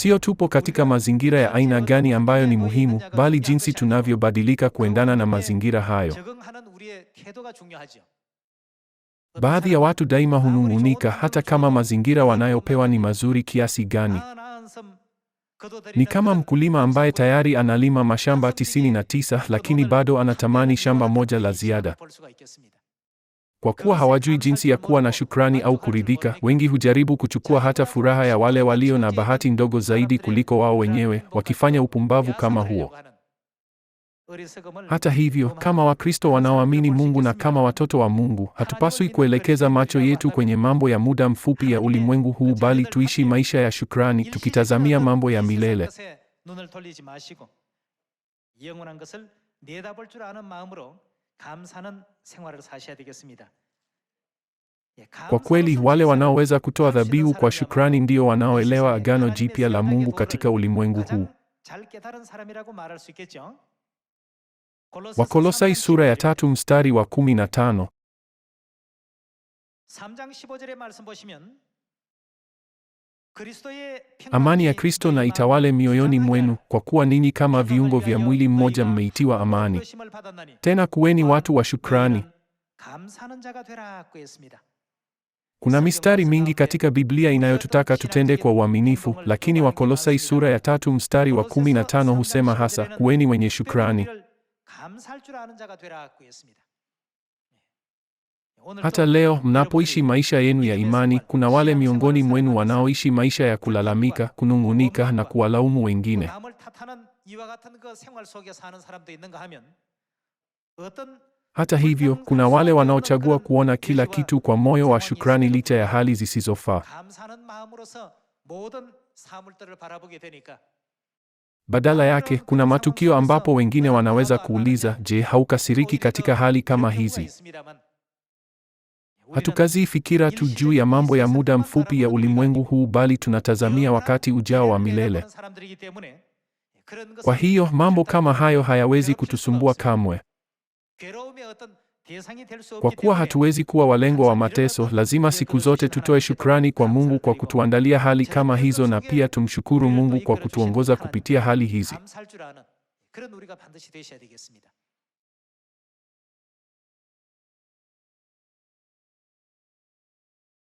Sio tupo katika mazingira ya aina gani ambayo ni muhimu, bali jinsi tunavyobadilika kuendana na mazingira hayo. Baadhi ya watu daima hunung'unika hata kama mazingira wanayopewa ni mazuri kiasi gani. Ni kama mkulima ambaye tayari analima mashamba 99 lakini bado anatamani shamba moja la ziada. Kwa kuwa hawajui jinsi ya kuwa na shukrani au kuridhika, wengi hujaribu kuchukua hata furaha ya wale walio na bahati ndogo zaidi kuliko wao wenyewe, wakifanya upumbavu kama huo. Hata hivyo, kama Wakristo wanaoamini Mungu na kama watoto wa Mungu, hatupaswi kuelekeza macho yetu kwenye mambo ya muda mfupi ya ulimwengu huu, bali tuishi maisha ya shukrani, tukitazamia mambo ya milele. Kwa kweli, wale wanaoweza kutoa dhabihu kwa shukrani ndio wanaoelewa agano jipya la Mungu katika ulimwengu huu. Wakolosai sura ya 3 mstari wa 15. Amani ya Kristo na itawale mioyoni mwenu, kwa kuwa ninyi kama viungo vya mwili mmoja mmeitiwa amani. Tena kuweni watu wa shukrani. Kuna mistari mingi katika Biblia inayotutaka tutende kwa uaminifu, lakini Wakolosai sura ya 3 mstari wa 15 husema hasa, kuweni wenye shukrani. Hata leo mnapoishi maisha yenu ya imani, kuna wale miongoni mwenu wanaoishi maisha ya kulalamika, kunung'unika na kuwalaumu wengine. Hata hivyo, kuna wale wanaochagua kuona kila kitu kwa moyo wa shukrani licha ya hali zisizofaa. Badala yake, kuna matukio ambapo wengine wanaweza kuuliza, je, haukasiriki katika hali kama hizi? Hatukazii fikira tu juu ya mambo ya muda mfupi ya ulimwengu huu, bali tunatazamia wakati ujao wa milele. Kwa hiyo, mambo kama hayo hayawezi kutusumbua kamwe. Kwa kuwa hatuwezi kuwa walengwa wa mateso, lazima siku zote tutoe shukrani kwa Mungu kwa kutuandalia hali kama hizo, na pia tumshukuru Mungu kwa kutuongoza kupitia hali hizi.